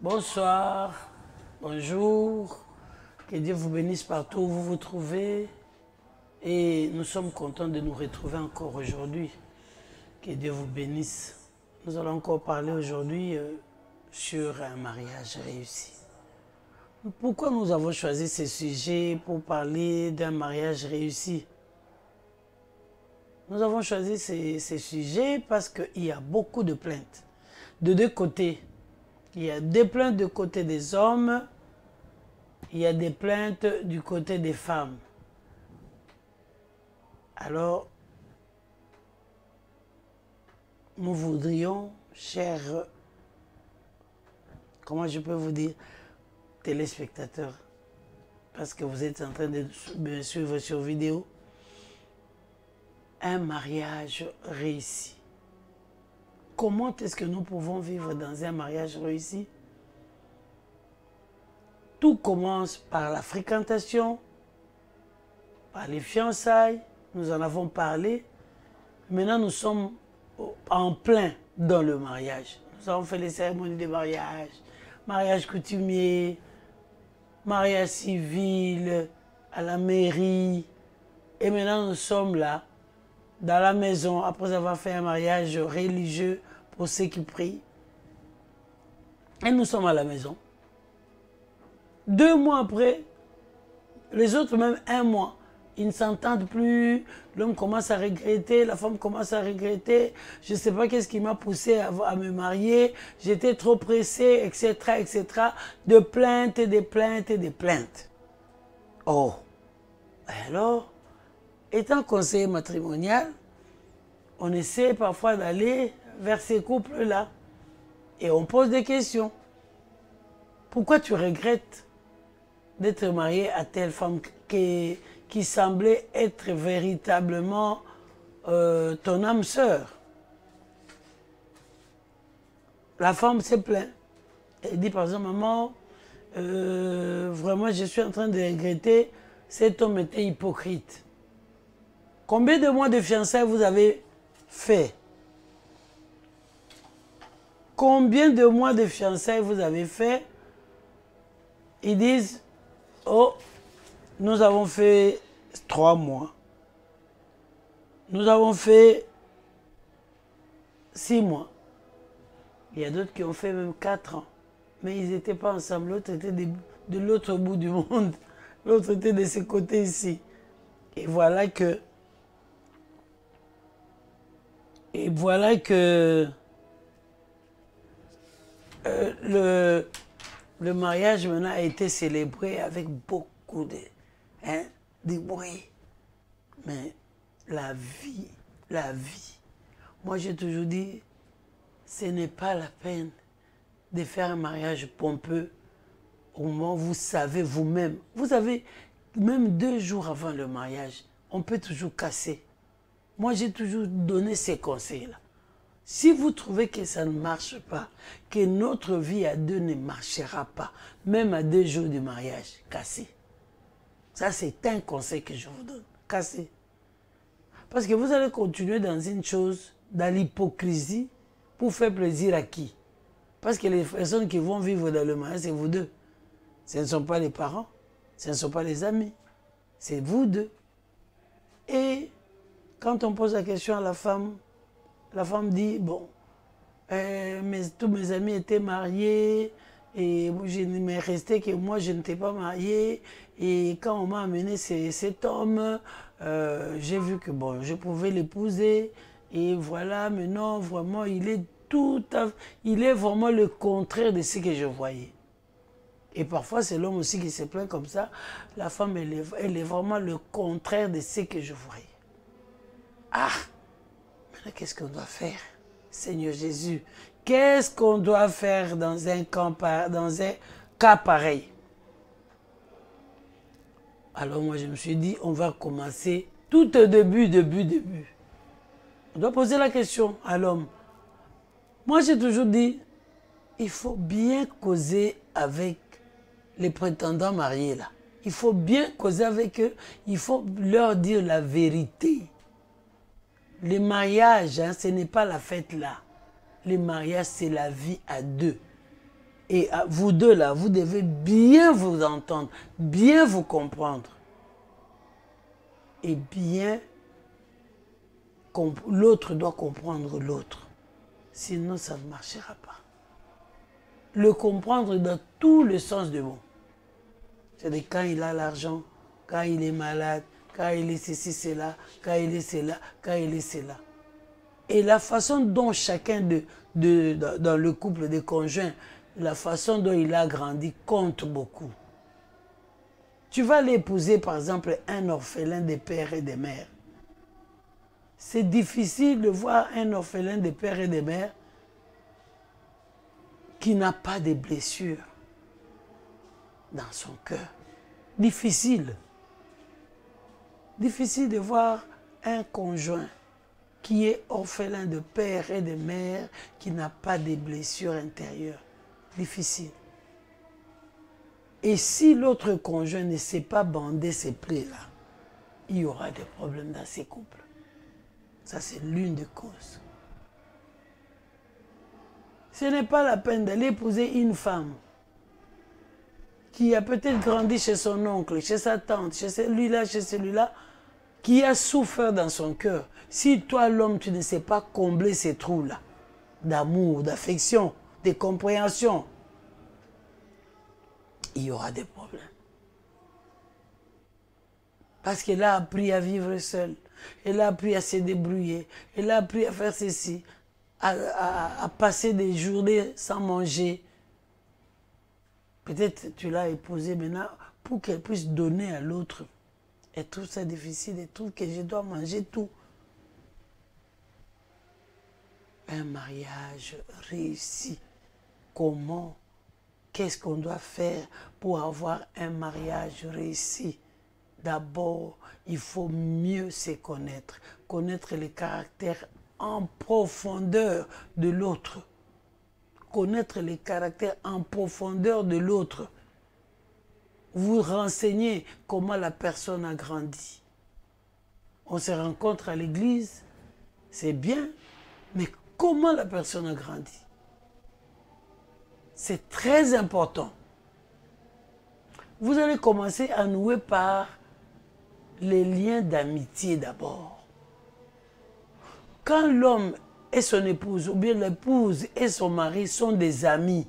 Bonsoir, bonjour, que Dieu vous bénisse partout où vous vous trouvez et nous sommes contents de nous retrouver encore aujourd'hui. Que Dieu vous bénisse. Nous allons encore parler aujourd'hui sur un mariage réussi. Pourquoi nous avons choisi ce sujet pour parler d'un mariage réussi? Nous avons choisi ce sujet parce qu'il y a beaucoup de plaintes de deux côtés. Il y a des plaintes du côté des hommes, il y a des plaintes du côté des femmes. Alors, nous voudrions, chers, comment je peux vous dire, téléspectateurs, parce que vous êtes en train de me suivre sur vidéo, un mariage réussi. Comment est-ce que nous pouvons vivre dans un mariage réussi? Tout commence par la fréquentation, par les fiançailles, nous en avons parlé. Maintenant, nous sommes en plein dans le mariage. Nous avons fait les cérémonies de mariage, mariage coutumier, mariage civil, à la mairie. Et maintenant, nous sommes là, dans la maison, après avoir fait un mariage religieux pour ceux qui prient. Et nous sommes à la maison. 2 mois après, les autres même 1 mois, ils ne s'entendent plus, l'homme commence à regretter, la femme commence à regretter, je ne sais pas qu'est-ce qui m'a poussé à me marier, j'étais trop pressé, etc., etc., de plaintes, des plaintes, des plaintes. Oh, alors, étant conseiller matrimonial, on essaie parfois d'aller vers ces couples-là et on pose des questions. Pourquoi tu regrettes d'être marié à telle femme qui semblait être véritablement ton âme sœur? La femme se plaint. Elle dit par exemple, maman, vraiment je suis en train de regretter, cet homme était hypocrite. Combien de mois de fiançailles vous avez fait? Combien de mois de fiançailles vous avez fait? Ils disent, oh, nous avons fait 3 mois. Nous avons fait 6 mois. Il y a d'autres qui ont fait même 4 ans. Mais ils n'étaient pas ensemble. L'autre était de l'autre bout du monde. L'autre était de ce côté ici. Et voilà que le mariage maintenant a été célébré avec beaucoup de bruit. Mais la vie, moi j'ai toujours dit, ce n'est pas la peine de faire un mariage pompeux au moment où vous savez vous-même. Vous savez, même 2 jours avant le mariage, on peut toujours casser. Moi, j'ai toujours donné ces conseils-là. Si vous trouvez que ça ne marche pas, que notre vie à 2 ne marchera pas, même à 2 jours du mariage, cassez. Ça, c'est un conseil que je vous donne. Cassez. Parce que vous allez continuer dans une chose, dans l'hypocrisie, pour faire plaisir à qui? Parce que les personnes qui vont vivre dans le mariage, c'est vous deux. Ce ne sont pas les parents, ce ne sont pas les amis, c'est vous deux. Et quand on pose la question à la femme dit, bon, tous mes amis étaient mariés, et je ne m'est resté que moi, je n'étais pas mariée. Et quand on m'a amené cet homme, j'ai vu que bon, je pouvais l'épouser. Et voilà, maintenant, vraiment, il est vraiment le contraire de ce que je voyais. Et parfois, c'est l'homme aussi qui se plaint comme ça. La femme, elle est vraiment le contraire de ce que je voyais. Ah! Maintenant, qu'est-ce qu'on doit faire? Seigneur Jésus, qu'est-ce qu'on doit faire dans un cas pareil? Alors moi, je me suis dit, on va commencer tout au début. On doit poser la question à l'homme. Moi, j'ai toujours dit, il faut bien causer avec les prétendants mariés là. Il faut bien causer avec eux, il faut leur dire la vérité. Les mariages, hein, ce n'est pas la fête là. Les mariages, c'est la vie à deux. Et vous deux là, vous devez bien vous entendre, bien vous comprendre. Et bien, l'autre doit comprendre l'autre. Sinon, ça ne marchera pas. Le comprendre dans tout le sens du mot. C'est-à-dire quand il a l'argent, quand il est malade, quand il est ceci, cela, quand il est cela, quand il est cela. Et la façon dont chacun dans le couple des conjoints, la façon dont il a grandi compte beaucoup. Tu vas l'épouser, par exemple, un orphelin des pères et des mères. C'est difficile de voir un orphelin des pères et des mères qui n'a pas de blessures dans son cœur. Difficile. Difficile de voir un conjoint qui est orphelin de père et de mère, qui n'a pas de blessures intérieures. Difficile. Et si l'autre conjoint ne sait pas bander ces plaies-là, il y aura des problèmes dans ces couples. Ça, c'est l'une des causes. Ce n'est pas la peine d'aller épouser une femme qui a peut-être grandi chez son oncle, chez sa tante, chez celui-là, qui a souffert dans son cœur. Si toi, l'homme, tu ne sais pas combler ces trous-là, d'amour, d'affection, de compréhension, il y aura des problèmes. Parce qu'elle a appris à vivre seule. Elle a appris à se débrouiller. Elle a appris à faire ceci, à passer des journées sans manger. Peut-être tu l'as épousée maintenant pour qu'elle puisse donner à l'autre. Elle trouve ça difficile, elle trouve que je dois manger tout. Un mariage réussi. Comment? Qu'est-ce qu'on doit faire pour avoir un mariage réussi? D'abord, il faut mieux se connaître. Connaître le caractère en profondeur de l'autre. Connaître le caractère en profondeur de l'autre. Vous renseignez comment la personne a grandi. On se rencontre à l'église, c'est bien, mais comment la personne a grandi? C'est très important. Vous allez commencer à nouer par les liens d'amitié d'abord. Quand l'homme et son épouse, ou bien l'épouse et son mari sont des amis,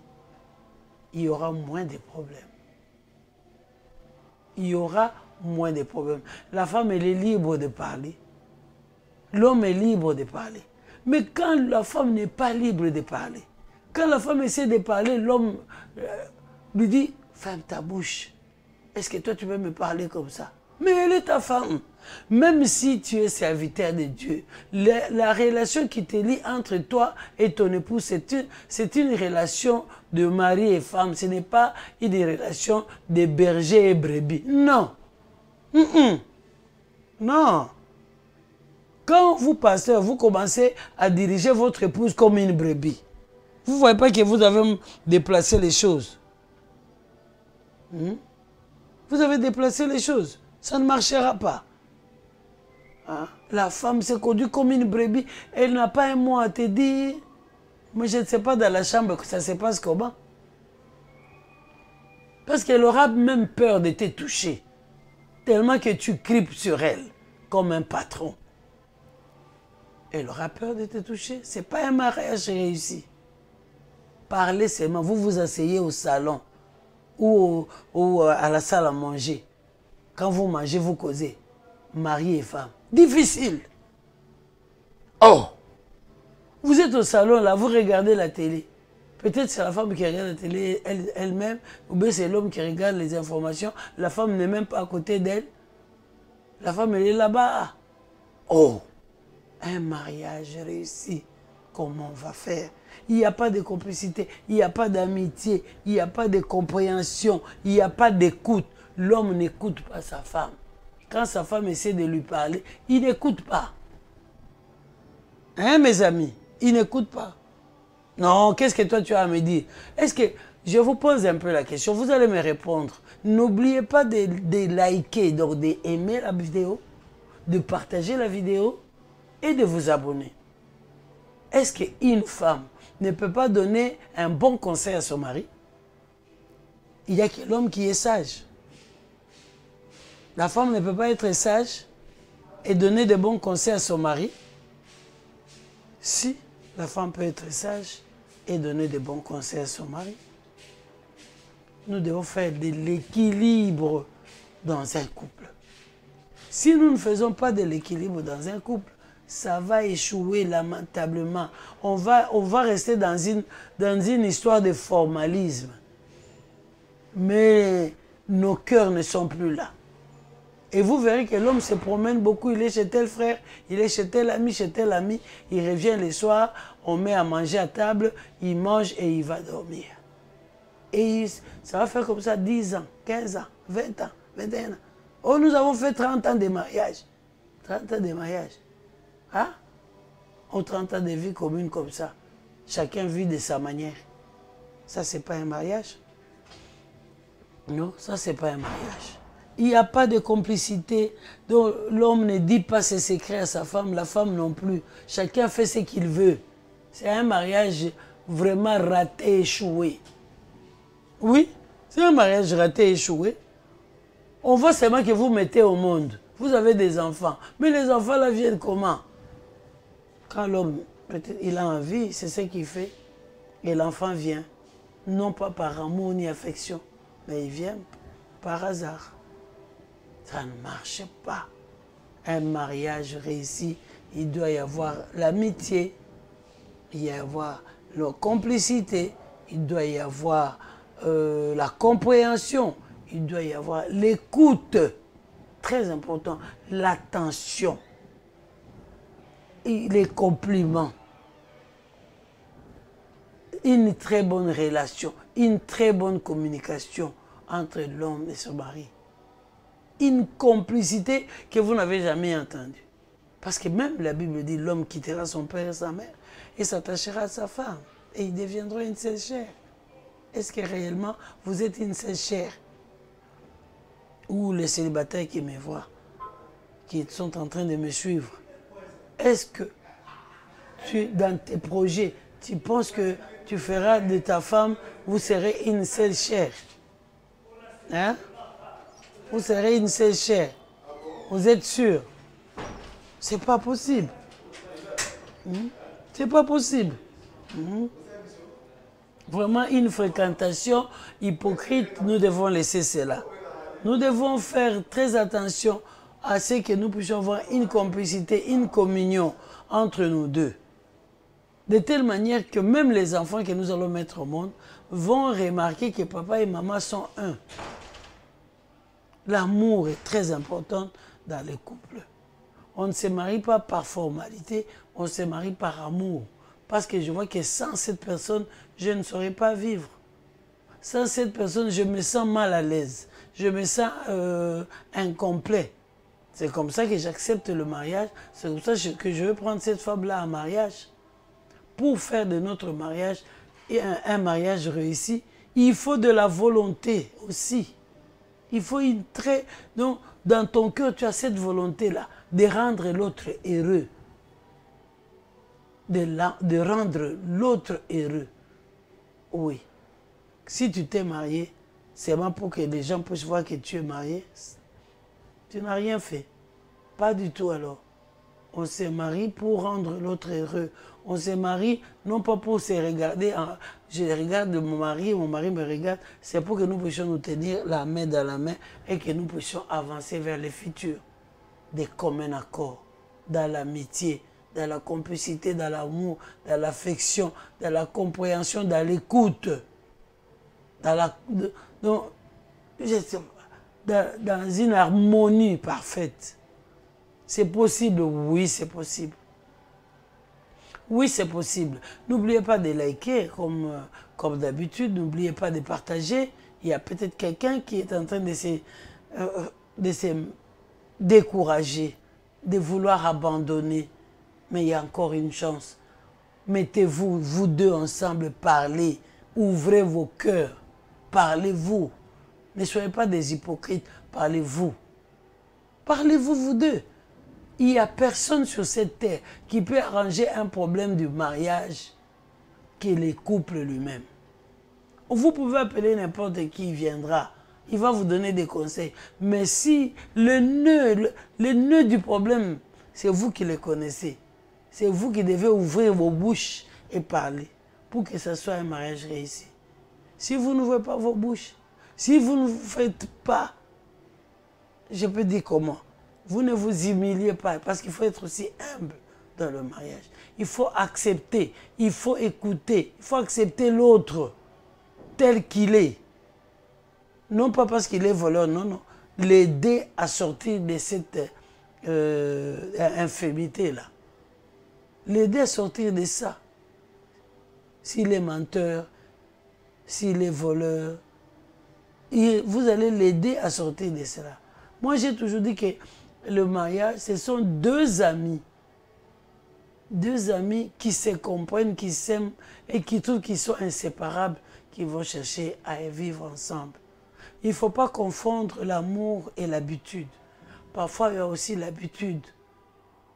il y aura moins de problèmes. Il y aura moins de problèmes. La femme, elle est libre de parler. L'homme est libre de parler. Mais quand la femme n'est pas libre de parler, quand la femme essaie de parler, l'homme lui dit, ferme ta bouche. Est-ce que toi, tu peux me parler comme ça? Mais elle est ta femme. Même si tu es serviteur de Dieu, la relation qui te lie entre toi et ton épouse, c'est une relation de mari et femme. Ce n'est pas une relation de berger et brebis. Non. Non. Quand vous, pasteur, vous commencez à diriger votre épouse comme une brebis, vous ne voyez pas que vous avez déplacé les choses. Vous avez déplacé les choses. Ça ne marchera pas. Hein? La femme s'est conduite comme une brebis. Elle n'a pas un mot à te dire. Mais je ne sais pas dans la chambre que ça se passe comment. Parce qu'elle aura même peur de te toucher. Tellement que tu cripes sur elle comme un patron. Elle aura peur de te toucher. Ce n'est pas un mariage réussi. Parlez seulement. Vous vous asseyez au salon ou à la salle à manger. Quand vous mangez, vous causez. Mari et femme. Difficile. Oh! Vous êtes au salon, là, vous regardez la télé. Peut-être c'est la femme qui regarde la télé elle-même, ou bien c'est l'homme qui regarde les informations. La femme n'est même pas à côté d'elle. La femme, elle est là-bas. Oh! Un mariage réussi. Comment on va faire? Il n'y a pas de complicité, il n'y a pas d'amitié, il n'y a pas de compréhension, il n'y a pas d'écoute. L'homme n'écoute pas sa femme. Quand sa femme essaie de lui parler, il n'écoute pas. Hein, mes amis? Il n'écoute pas. Non, qu'est-ce que toi tu as à me dire? Est-ce que Je vous pose un peu la question, vous allez me répondre. N'oubliez pas de liker, donc d'aimer la vidéo, de partager la vidéo et de vous abonner. Est-ce qu'une femme ne peut pas donner un bon conseil à son mari? Il n'y a que l'homme qui est sage. La femme ne peut pas être sage et donner de bons conseils à son mari. Si, la femme peut être sage et donner de bons conseils à son mari. Nous devons faire de l'équilibre dans un couple. Si nous ne faisons pas de l'équilibre dans un couple, ça va échouer lamentablement. On va rester dans une histoire de formalisme. Mais nos cœurs ne sont plus là. Et vous verrez que l'homme se promène beaucoup. Il est chez tel frère, il est chez tel ami, il revient le soir, on met à manger à table, il mange et il va dormir. Et ça va faire comme ça 10 ans, 15 ans, 20 ans, 21 ans. Oh, nous avons fait 30 ans de mariage. 30 ans de mariage. Hein? Ou 30 ans de vie commune comme ça. Chacun vit de sa manière. Ça, c'est pas un mariage. Non, ça, c'est pas un mariage. Il n'y a pas de complicité. Donc, l'homme ne dit pas ses secrets à sa femme, la femme non plus. Chacun fait ce qu'il veut. C'est un mariage vraiment raté, échoué. Oui, c'est un mariage raté, échoué. On voit seulement que vous mettez au monde. Vous avez des enfants. Mais les enfants, là, viennent comment? Quand l'homme, peut-être, il a envie, c'est ce qu'il fait. Et l'enfant vient. Non pas par amour ni affection, mais il vient par hasard. Ça ne marche pas. Un mariage réussi, il doit y avoir l'amitié, il doit y avoir la complicité, il doit y avoir la compréhension, il doit y avoir l'écoute, très important, l'attention, les compliments, une très bonne relation, une très bonne communication entre l'homme et son mari. Une complicité que vous n'avez jamais entendue. Parce que même la Bible dit l'homme quittera son père et sa mère et s'attachera à sa femme et ils deviendront une seule chair. Est-ce que réellement vous êtes une seule chair? Ou les célibataires qui me voient, qui sont en train de me suivre, est-ce que dans tes projets, tu penses que tu feras de ta femme, vous serez une seule chair? Hein? Vous serez une seule chair. Vous êtes sûr? C'est pas possible. C'est pas possible. Vraiment une fréquentation hypocrite, nous devons laisser cela. Nous devons faire très attention à ce que nous puissions avoir une complicité, une communion entre nous deux. De telle manière que même les enfants que nous allons mettre au monde vont remarquer que papa et maman sont un. L'amour est très important dans les couples. On ne se marie pas par formalité, on se marie par amour. Parce que je vois que sans cette personne, je ne saurais pas vivre. Sans cette personne, je me sens mal à l'aise. Je me sens incomplet. C'est comme ça que j'accepte le mariage. C'est comme ça que je veux prendre cette femme-là en mariage. Pour faire de notre mariage un mariage réussi, il faut de la volonté aussi. Il faut une très... Donc, dans ton cœur, tu as cette volonté-là de rendre l'autre heureux. De rendre l'autre heureux. Oui. Si tu t'es marié, c'est vraiment pour que les gens puissent voir que tu es marié. Tu n'as rien fait. Pas du tout alors. On se marie pour rendre l'autre heureux. On se marie non pas pour se regarder. Je regarde mon mari me regarde. C'est pour que nous puissions nous tenir la main dans la main et que nous puissions avancer vers le futur. De commun accord, dans l'amitié, dans la complicité, dans l'amour, dans l'affection, dans la compréhension, dans l'écoute. Dans une harmonie parfaite. C'est possible? Oui, c'est possible. Oui, c'est possible. N'oubliez pas de liker comme d'habitude. N'oubliez pas de partager. Il y a peut-être quelqu'un qui est en train de se décourager, de vouloir abandonner. Mais il y a encore une chance. Mettez-vous, vous deux ensemble, parlez. Ouvrez vos cœurs. Parlez-vous. Ne soyez pas des hypocrites. Parlez-vous. Parlez-vous, vous deux. Il n'y a personne sur cette terre qui peut arranger un problème du mariage que les couples lui-même. Vous pouvez appeler n'importe qui viendra. Il va vous donner des conseils. Mais si le nœud du problème, c'est vous qui le connaissez. C'est vous qui devez ouvrir vos bouches et parler pour que ce soit un mariage réussi. Si vous n'ouvrez pas vos bouches, si vous ne faites pas, je peux dire comment, vous ne vous humiliez pas parce qu'il faut être aussi humble dans le mariage. Il faut accepter, il faut écouter, il faut accepter l'autre tel qu'il est. Non pas parce qu'il est voleur, non, non. L'aider à sortir de cette infirmité-là. L'aider à sortir de ça. S'il est menteur, s'il est voleur, vous allez l'aider à sortir de cela. Moi, j'ai toujours dit que le mariage, ce sont deux amis. Deux amis qui se comprennent, qui s'aiment et qui trouvent qu'ils sont inséparables, qui vont chercher à vivre ensemble. Il ne faut pas confondre l'amour et l'habitude. Parfois, il y a aussi l'habitude.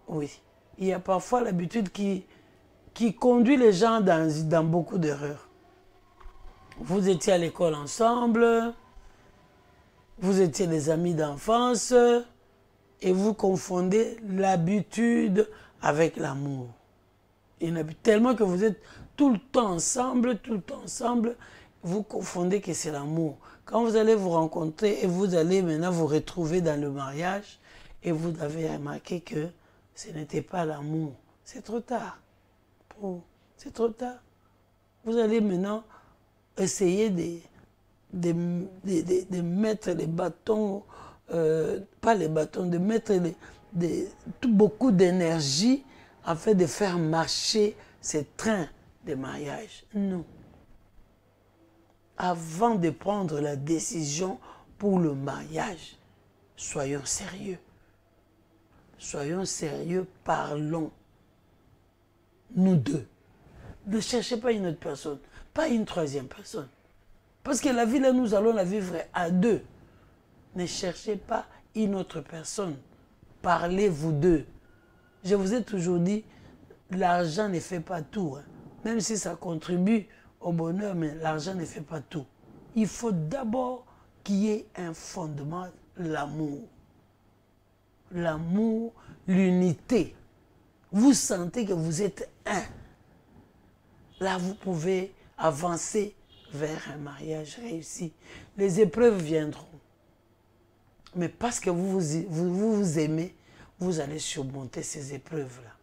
Oui. Il y a parfois l'habitude qui conduit les gens dans beaucoup d'erreurs. Vous étiez à l'école ensemble, vous étiez des amis d'enfance et vous confondez l'habitude avec l'amour. Tellement que vous êtes tout le temps ensemble, vous confondez que c'est l'amour. Quand vous allez vous rencontrer et vous allez maintenant vous retrouver dans le mariage et vous avez remarqué que ce n'était pas l'amour, c'est trop tard. C'est trop tard. Vous allez maintenant essayer de mettre les bâtons, pas les bâtons, de mettre beaucoup d'énergie afin de faire marcher ces trains de mariage. Non. Avant de prendre la décision pour le mariage, soyons sérieux. Soyons sérieux, parlons. Nous deux. Ne cherchez pas une autre personne, pas une troisième personne. Parce que la vie, là, nous allons la vivre à deux. Ne cherchez pas une autre personne. Parlez vous deux. Je vous ai toujours dit, l'argent ne fait pas tout. Hein. Même si ça contribue au bonheur, mais l'argent ne fait pas tout. Il faut d'abord qu'il y ait un fondement, l'amour. L'amour, l'unité. Vous sentez que vous êtes un. Là, vous pouvez avancer vers un mariage réussi. Les épreuves viendront. Mais parce que vous aimez, vous allez surmonter ces épreuves-là.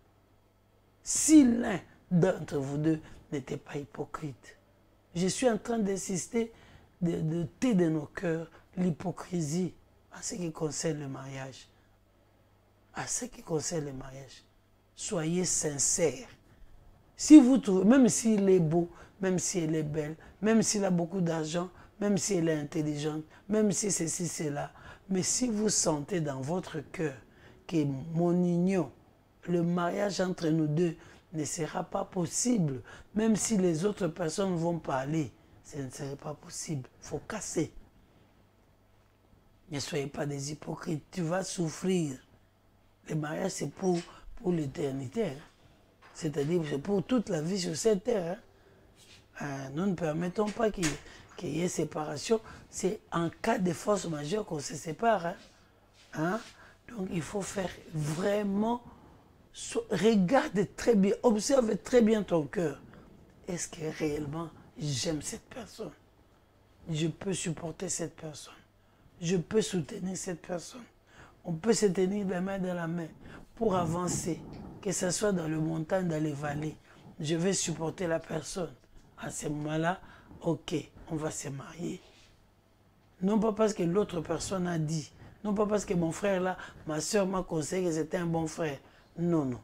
Si l'un d'entre vous deux n'était pas hypocrite, je suis en train d'insister de ôter de nos cœurs l'hypocrisie en ce qui concerne le mariage. En ce qui concerne le mariage, soyez sincères. Si vous trouvez, même s'il est beau, même si elle est belle, même s'il a beaucoup d'argent, même si elle est intelligente, même si ceci, cela, mais si vous sentez dans votre cœur que mon union, le mariage entre nous deux ne sera pas possible, même si les autres personnes vont parler, ce ne serait pas possible. Il faut casser. Ne soyez pas des hypocrites. Tu vas souffrir. Le mariage, c'est pour l'éternité. Hein. C'est-à-dire, c'est pour toute la vie sur cette terre. Hein. Nous ne permettons pas qu'il y ait séparation. C'est en cas de force majeure qu'on se sépare. Hein. Hein? Donc, il faut faire vraiment... Regarde très bien, observe très bien ton cœur. Est-ce que réellement j'aime cette personne? Je peux supporter cette personne. Je peux soutenir cette personne. On peut se tenir la main dans la main pour avancer, que ce soit dans les montagnes, dans les vallées. Je vais supporter la personne. À ce moment-là, ok, on va se marier. Non pas parce que l'autre personne a dit, non pas parce que mon frère là, ma soeur m'a conseillé que c'était un bon frère. Non, non.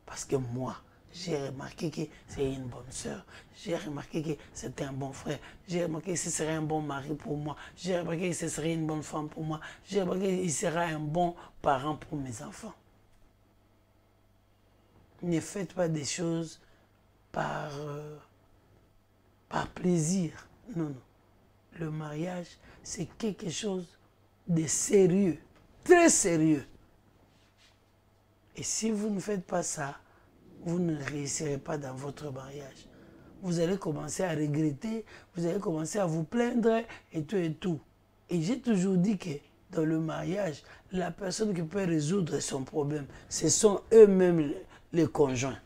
Parce que moi, j'ai remarqué que c'est une bonne soeur. J'ai remarqué que c'était un bon frère. J'ai remarqué que ce serait un bon mari pour moi. J'ai remarqué que ce serait une bonne femme pour moi. J'ai remarqué qu'il sera un bon parent pour mes enfants. Ne faites pas des choses par par plaisir. Non, non. Le mariage, c'est quelque chose de sérieux, très sérieux. Et si vous ne faites pas ça, vous ne réussirez pas dans votre mariage. Vous allez commencer à regretter, vous allez commencer à vous plaindre et tout et tout. Et j'ai toujours dit que dans le mariage, la personne qui peut résoudre son problème, ce sont eux-mêmes les conjoints.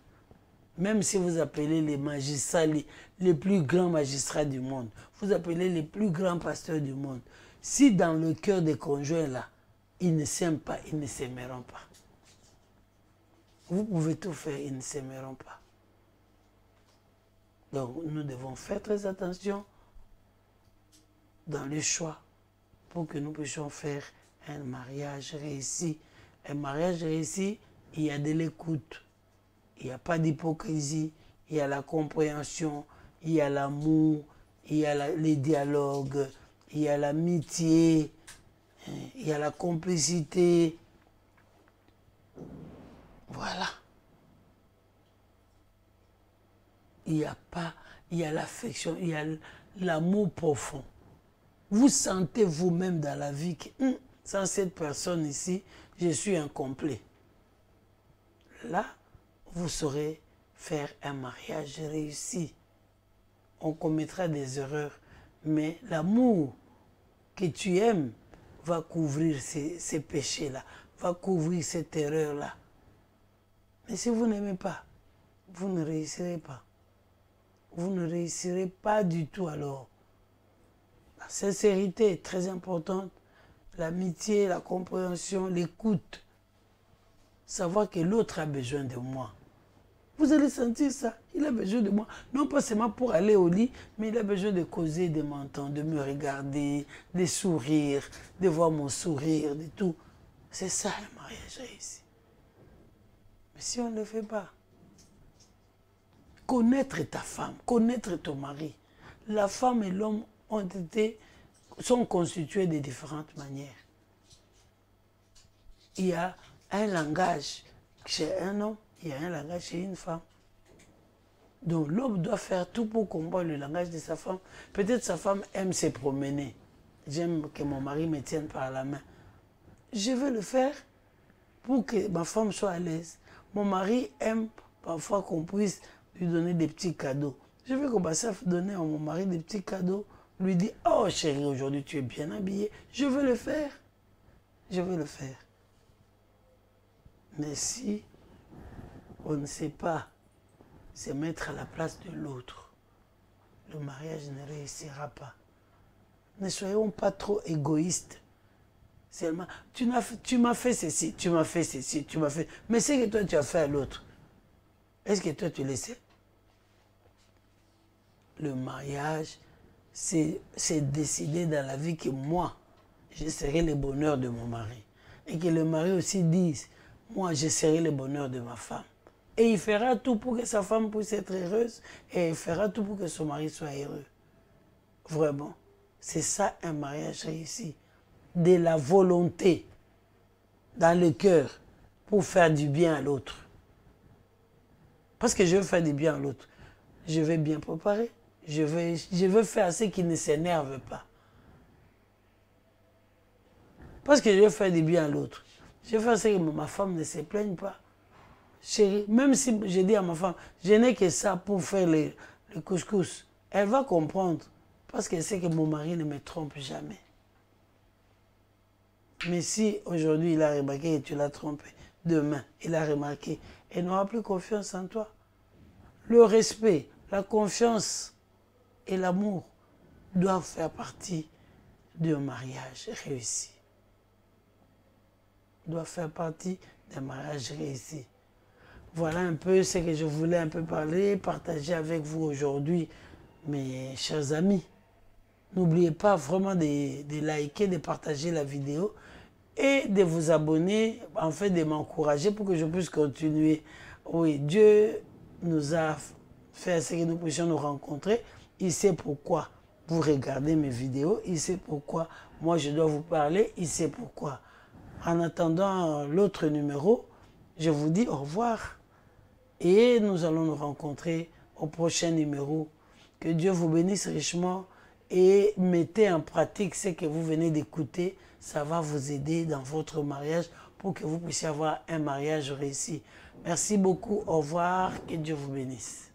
Même si vous appelez les magistrats, les plus grands magistrats du monde, vous appelez les plus grands pasteurs du monde, si dans le cœur des conjoints là, ils ne s'aiment pas, ils ne s'aimeront pas. Vous pouvez tout faire, ils ne s'aimeront pas. Donc nous devons faire très attention dans les choix pour que nous puissions faire un mariage réussi. Un mariage réussi, il y a de l'écoute, il n'y a pas d'hypocrisie, il y a la compréhension, il y a l'amour, il y a les dialogues, il y a l'amitié, il y a la complicité. Voilà. Il y a pas, il y a l'affection, il y a l'amour profond. Vous sentez vous-même dans la vie que sans cette personne ici, je suis incomplet. Là, vous saurez faire un mariage réussi. On commettra des erreurs, mais l'amour que tu aimes va couvrir ces péchés-là, va couvrir cette erreur-là. Mais si vous n'aimez pas, vous ne réussirez pas. Vous ne réussirez pas du tout alors. La sincérité est très importante. L'amitié, la compréhension, l'écoute. Savoir que l'autre a besoin de moi. Vous allez sentir ça. Il a besoin de moi. Non pas seulement pour aller au lit, mais il a besoin de causer, de m'entendre, de me regarder, de sourire, de voir mon sourire, de tout. C'est ça un mariage réussi. Mais si on ne le fait pas, connaître ta femme, connaître ton mari. La femme et l'homme sont constitués de différentes manières. Il y a un langage chez un homme, il y a un langage chez une femme. Donc l'homme doit faire tout pour comprendre le langage de sa femme. Peut-être sa femme aime se promener. J'aime que mon mari me tienne par la main. Je vais le faire pour que ma femme soit à l'aise. Mon mari aime parfois qu'on puisse lui donner des petits cadeaux. Je vais commencer à donner à mon mari des petits cadeaux. Lui dire, oh chérie, aujourd'hui tu es bien habillée. Je veux le faire. Je veux le faire. Mais si on ne sait pas se mettre à la place de l'autre, le mariage ne réussira pas. Ne soyons pas trop égoïstes. Seulement, tu m'as fait ceci, tu m'as fait ceci, tu m'as fait... Mais c'est que toi tu as fait à l'autre. Est-ce que toi tu le sais? Le mariage, c'est décider dans la vie que moi, je serai le bonheur de mon mari. Et que le mari aussi dise, moi, je serai le bonheur de ma femme. Et il fera tout pour que sa femme puisse être heureuse et il fera tout pour que son mari soit heureux. Vraiment. C'est ça un mariage réussi. De la volonté dans le cœur pour faire du bien à l'autre. Parce que je veux faire du bien à l'autre. Je vais bien préparer. Je veux faire ce qui ne s'énerve pas. Parce que je veux faire du bien à l'autre. Je veux faire ce que ma femme ne se plaigne pas. Chérie, même si je dis à ma femme, je n'ai que ça pour faire le couscous, elle va comprendre. Parce qu'elle sait que mon mari ne me trompe jamais. Mais si aujourd'hui il a remarqué que tu l'as trompé, demain il a remarqué, elle n'aura plus confiance en toi. Le respect, la confiance et l'amour doivent faire partie d'un mariage réussi. Doivent faire partie d'un mariage réussi. Voilà un peu ce que je voulais un peu parler, partager avec vous aujourd'hui, mes chers amis. N'oubliez pas vraiment de liker, de partager la vidéo et de vous abonner, en fait de m'encourager pour que je puisse continuer. Oui, Dieu nous a fait ce que nous puissions nous rencontrer. Il sait pourquoi vous regardez mes vidéos, il sait pourquoi moi je dois vous parler, il sait pourquoi. En attendant l'autre numéro, je vous dis au revoir et nous allons nous rencontrer au prochain numéro Que Dieu vous bénisse richement et mettez en pratique ce que vous venez d'écouter. Ça va vous aider dans votre mariage pour que vous puissiez avoir un mariage réussi. Merci beaucoup. Au revoir. Que Dieu vous bénisse.